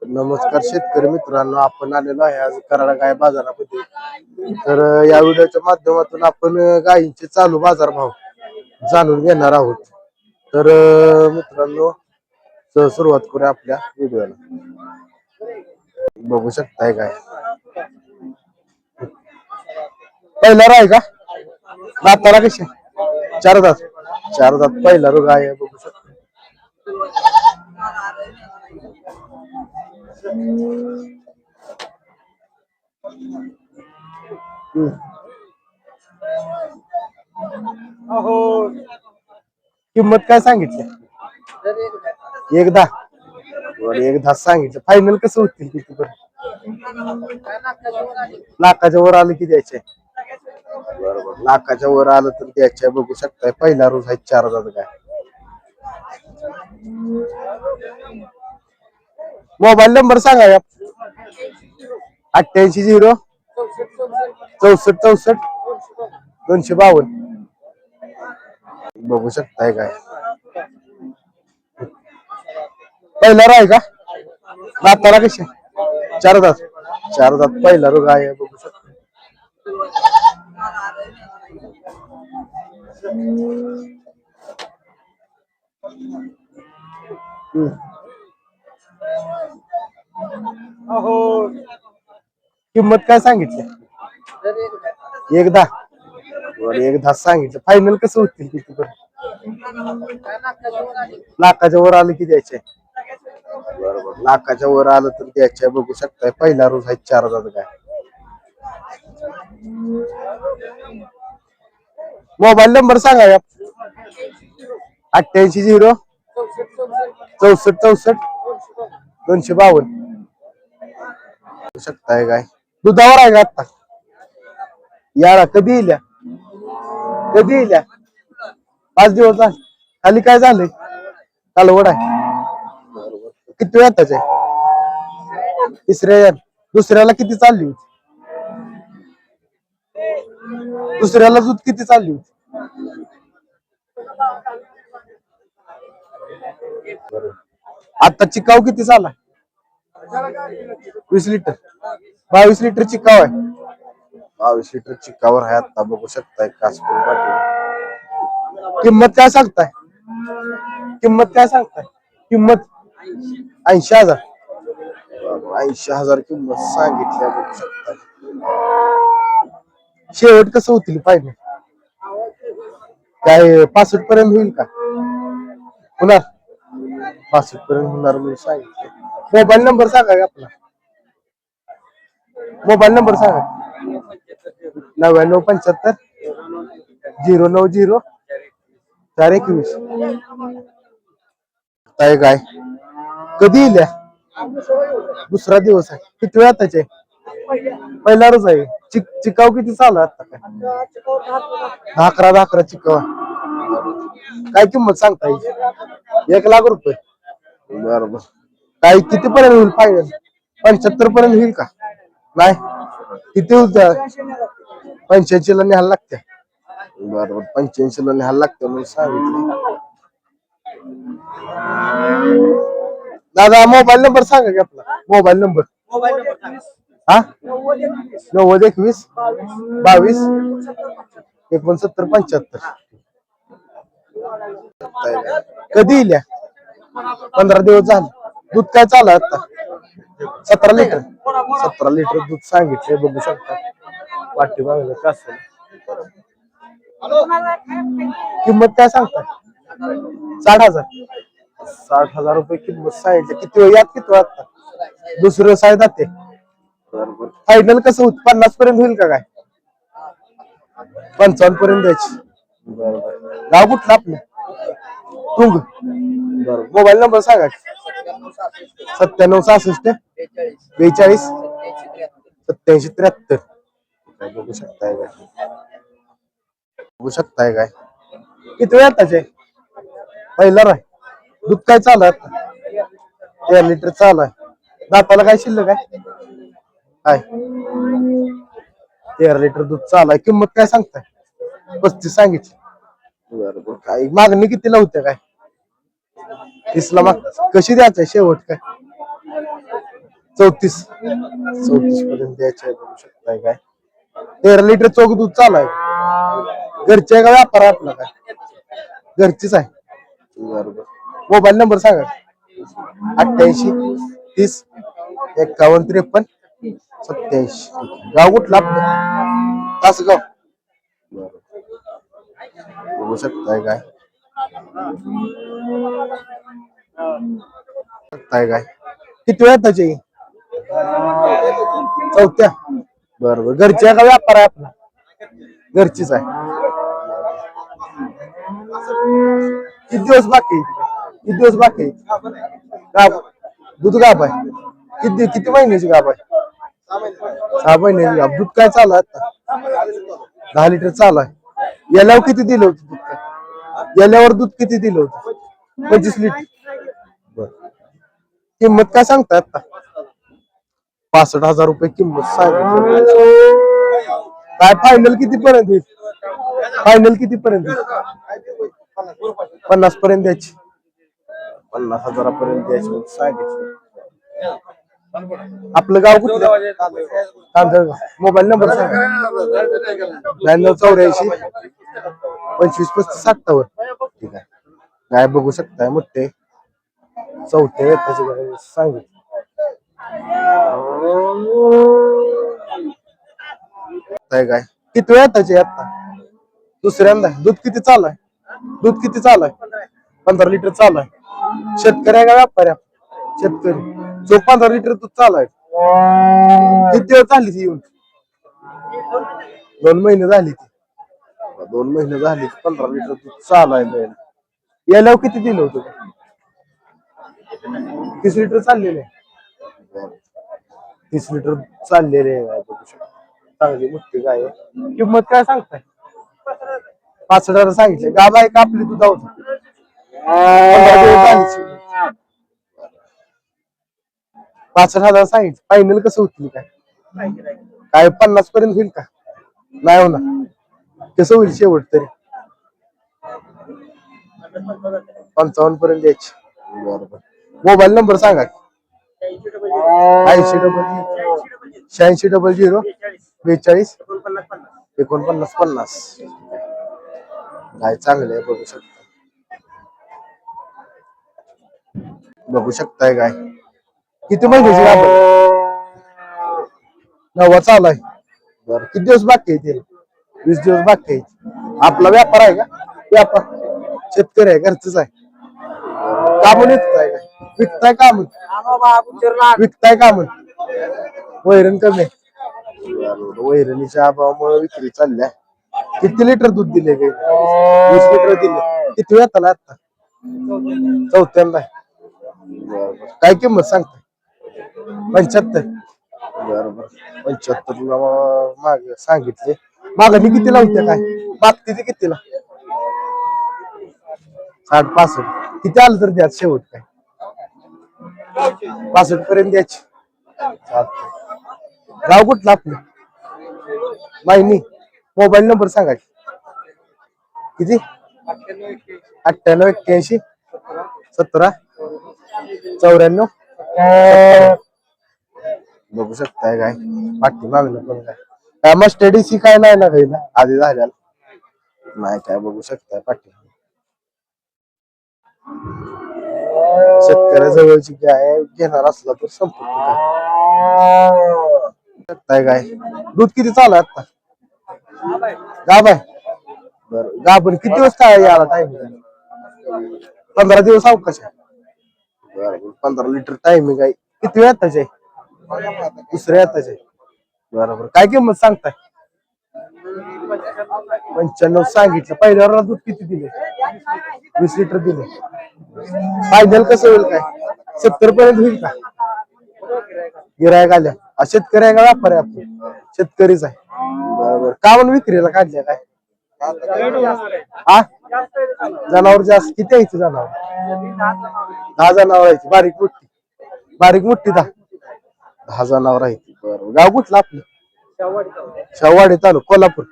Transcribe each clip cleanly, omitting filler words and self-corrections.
नमस्कार शेतकरी मित्रांनो, आपण आलेलो आहे आज कराड गाय बाजारामध्ये. तर या व्हिडिओच्या माध्यमातून आपण गायींचे चालू बाजारभाव जाणून घेणार आहोत. तर मित्रांनो, सुरुवात करूया आपल्या व्हिडिओला. बघू शकताय गाय पहिला आहे का? दाताला कशी? चार दात. चार दात पहिला रो गाय आहे, बघू शकता. किंमत काय सांगितली? एकदा एकदा सांगितलं. फायनल कसं होतील किती पण? लाखाच्या वर आलं की द्यायचे. बरोबर, लाखाच्या वर आलं तर द्यायचे. बघू शकताय पहिला रोज आहे, चार हजार काय. मोबाईल नंबर सांगा या. 88 0 64 64 252. बघू शकताय काय पहिला रो आहे का? दाताला कशी? चार दात. चार दात पहिला रो गाय आहे, बघू शकता. किंमत काय सांगितली? एकदा एकदा सांगितलं. फायनल कसं होतील किती पण? लाखाच्या वर आलं की द्यायचे. बरोबर, लाखाच्या वर आलं तर द्यायचे. बघू शकताय पहिला रोज आहे, चार हजार काय. मोबाईल नंबर सांगा या. 88 0 64 64 252. बघू शकताय काय दुधावर आहे का आता? याला कधी येईल? कधी येईल? 5 दिवस झाले. खाली काय झालंय? कालवड आहे. किती वेळ त्याचे? तिसऱ्या. दुसऱ्याला किती चालली होती? दुसऱ्याला दूध किती चालली होती? आता चिकाव किती चालला? 20 लिटर. 22 लिटर चिकाव आहे. 22 लिटर चिकावर आहे आता. बघू शकताय कासपूर पाटील. किंमत काय सांगताय? किंमत काय सांगताय? किंमत 80,000. 80,000 किंमत सांगितल्या. बघू शकताय. शेवट कसं होतील पाहिजे? काय 65 पर्यंत होईल का? होणार 65 पर्यंत होणार म्हणून सांगितलं. मोबाईल नंबर सांगा का आपला? मोबाईल नंबर सांगा. 9975 090 421. काय काय कधी येईल? दुसरा दिवस आहे. किती वेळ त्याचे? पहिला रोज आहे. चिकाव किती चालू आहे आता? काय 11 चिकाव. काय किंमत सांगता येईल? 1 लाख रुपये. बरोबर. काय किती पर्यंत होईल फायनल? 75 पर्यंत होईल का? नाही किती होत? 85 ला न्यायला लागते. बरोबर, 85 ला न्यायला लागतं म्हणून सांगितलं. दादा मोबाईल नंबर सांगा की आपला. Mobile number. हा 90 21 22 69 75. कधी येईल? 15 दिवस झाले. दूध काय चालू आता? 17 लिटर. 17 लिटर दूध सांगितले. बघू शकता पाठीमागलं कसं. किंमत काय सांगता? 60,000. 60,000 रुपये किंमत सांगितली. किती वेळ यात किती वाजता? दुसरं साईड ते. बरोबर, फायनल कसं होत? 50 पर्यंत होईल का काय? 55 पर्यंत द्यायची. बरोबर, गाव कुठलं आपलं? तुंग. बरोबर, मोबाईल नंबर सांगा. 97 66 42 87 73. बघू शकताय काय? बघू शकताय काय? किती वेळ त्याचे? पहिला राय. दूध काय चालू आहे? 13 लिटर चालू आहे. दाताला काय शिल्लक आहे? काय 13 लिटर दूध चालू आहे. किंमत काय सांगताय? 35 सांगितली. बरोबर, काय मागणी किती लावते काय? 30 ला माग. कशी द्यायचंय शेवट काय? 34 पर्यंत द्यायचे आहे, बघू शकताय काय. 13 लिटर चोख दूध चालू आहे. घरचे आहे का व्यापार आहे आपला काय? घरचीच आहे. बरोबर. मोबाईल नंबर सांगा. 88 30 51 53 87. गाव कुठलं आपलं? तासगाव. बरोबर. बघू शकताय काय. शकताय काय. किती वेळ त्याची? चौथ्या. बरोबर. घरची आहे का व्यापार आहे आपला? घरचीच आहे. किती दिवस बाकी आहे? किती दिवस बाकी आहे? गाभ दूध गाभ आहे. किती महिन्याची गाभ आहे? 6 महिन्याची गाभ. दूध काय चालू आहे आता? 10 लिटर चालू आहे. याल्यावर किती दिलं होतं दूध काय? याल्यावर दूध किती दिलं होतं? 25 लिटर. बर. किंमत काय सांगताय आता? 65,000 रुपये किंमत सांगितली. काय फायनल किती पर्यंत होईल? फायनल किती पर्यंत होईल? 50 पर्यंत द्यायची. 50,000 द्यायची सांगितलं. आपलं गाव कुठलं? तांदळगाव. मोबाईल नंबर सांगा. 9284 25 35 57. ठीक आहे. काय बघू शकताय मोठे चौथ्या वेताची सांगितलं. काय किती वेताची आता? दुसऱ्यांदा. दूध किती चालू आहे? दूध किती चालू आहे? 15 लिटर चालू आहे. शेतकरी आहे का व्यापारी आहे? शेतकरी. जो 15 लिटर दूध चालू आहे. किती वेळ झाली ती येऊन? 2 महिने झाली ती. 2 महिने झाली. 15 लिटर दूध चालू आहे. यायला किती दिलं होतं? 30 लिटर चाललेले आहे. 30 लिटर चाललेले आहे. चांगली मोठी गाय आहे. किंमत काय सांगताय? 65,000 सांगितले. गाभ आहे का आपली दुधावर? 65,000 सांगितलं. फायनल कसं होतील काय? काय 50 पर्यंत होईल का? नाही होणार. कसं होईल शेवट तरी? 55 पर्यंत द्यायची. बरोबर. मोबाईल नंबर सांगा. 8600 42 49 काय चांगलं आहे. बघू शकता. बघू शकताय काय. किती महिन्याची गाभ? 9वा चालू आहे. बरं. किती दिवस बाकी आहे? 20 दिवस बाकी आहे. आपला व्यापार आहे का? व्यापार. शेतकरी आहे. घरचंच आहे. का म्हणून विकताय काय? विकताय का म्हणून? विकताय का म्हणून? वैरण कमी आहे. वैरणीच्या अभावामुळे विक्री चालल्या. किती लिटर दूध दिले? 20 लिटर दिले. किती वेळ आला आता? चौथ्यांदा. काय किंमत सांगताय? 75. बरोबर. 75 माग सांगितले. मागणी किती लावते काय? मागते ते कितीला? 60 65. किती आलं तर द्या शेवट काय? 65 पर्यंत द्यायची. गाव कुठलं आपलं? माहिनी. मोबाईल नंबर सांगा. किती? 98 81 17 94. बघू शकताय काय. पाठी मागणं पण काय मस्टडीसी काय नाही ना काही ना आधी झालेला नाही. काय बघू शकताय पाठी. शेतकऱ्याजवळची गाय घेणार असला तर संपर्क शकताय काय. दूध किती चालू आहे आता? गाभ आहे. बरं. गाभण किती दिवस काय याला टाइम? 15 दिवस अवकाश आहे. बरोबर. 15 लिटर टाइमिंग आहे. किती वेळ त्याचे? दुसऱ्या त्याचे. बरोबर. काय किंमत सांगताय? 95 सांगितलं. पहिल्यावर दूध किती दिले? 20 लिटर दिले. फायनल कसं होईल काय? 70 पर्यंत होईल का? गिरायक आल्या. शेतकरी आहे का व्यापारी आहे? आपण शेतकरीच आहे. बरोबर. का म्हणून विक्रीला काढल्या काय? हा जनावर जास्त. किती आहे जनावर? 10 जनावर आहे. बारीक मोठी. बारीक मोठी 10 जनावर आहे. बरोबर. गाव कुठलं आपलं? शेववाडी तालुका कोल्हापूर.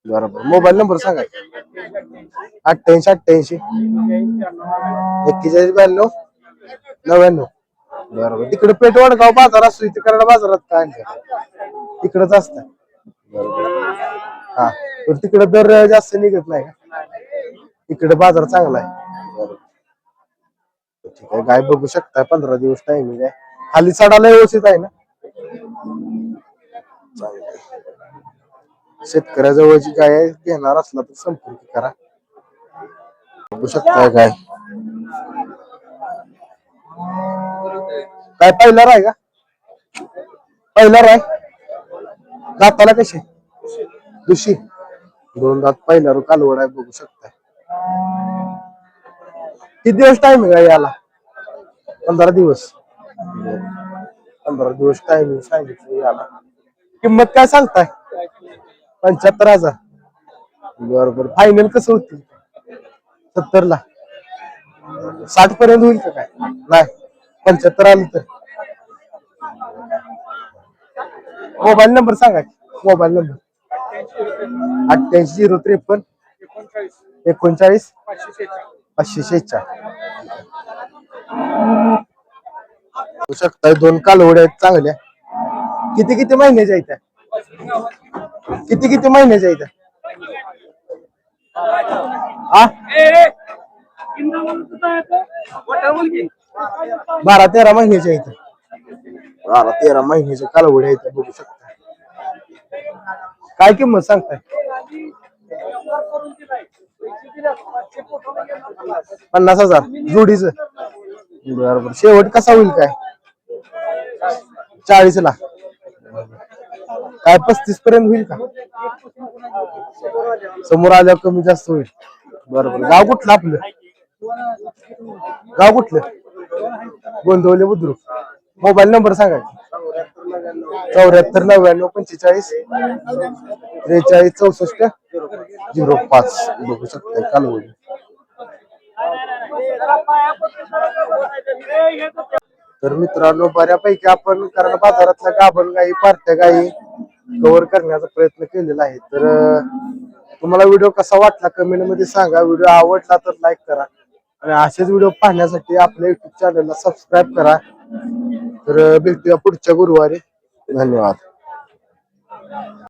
बरोबर. मोबाईल नंबर सांगा. 88 88 41 92 99. बरोबर. तिकडे पेठ वडगाव बाजार असतो तिकडे बाजारात काय तिकडच असत. हा पण तिकडे दर जास्त निघत नाही का? इकडे बाजार चांगला आहे. बरोबर. ठीक आहे. गाय बघू शकता 15 दिवस टाइमिंग आहे. खाली चढायला व्यवस्थित आहे ना? शेतकऱ्याजवळची गाय घेणार असला तर संपर्क करा. बघू शकताय काय काय पहिला आहे का? पहिला आहे. दाताला कशी दुशी 2 दात पहिला कालवड आहे. बघू शकता. किती दिवस टाइम आहे का याला? 15 दिवस. 15 दिवस टाइमिंग सांगितलं याला. किंमत काय सांगताय? 75,000. बरोबर. फायनल कसं होतील? 70 ला. 60 पर्यंत होईल का काय? नाही 75 आलं तर. मोबाईल नंबर सांगा. Mobile number 88 053 39 546. बघू शकता 2 कालवड्या आहेत चांगल्या. किती किती महिन्याच्या आहेत त्या? किती किती महिन्याच्या आहेत त्या? 12-13 महिन्याच्या आहेत. 12-13 महिन्याच्या कालवड्या आहेत. बघू शकता. काय किंमत सांगताय? 50,000 जोडीच. बरोबर. शेवट कसा होईल काय? 40 ला. काय 35 पर्यंत होईल का? समोर आल्यावर कमी जास्त होईल. बरोबर. गाव कुठलं आपलं? गाव कुठलं? गोंदवले बुद्रुक. मोबाईल नंबर सांगा. 74 99 45 43 64 05. बघू शकता कालवडी. तर मित्रांनो बऱ्यापैकी आपण कारण बाजारातल्या गाभण गाई पार्ट्या गाई कव्हर करण्याचा प्रयत्न केलेला आहे. तर तुम्हाला व्हिडिओ कसा वाटला कमेंट मध्ये सांगा. व्हिडिओ आवडला तर लाईक करा आणि असेच व्हिडिओ पाहण्यासाठी आपल्या युट्यूब चॅनलला सबस्क्राईब करा. तर भेटूया पुढच्या गुरुवारी. धन्यवाद.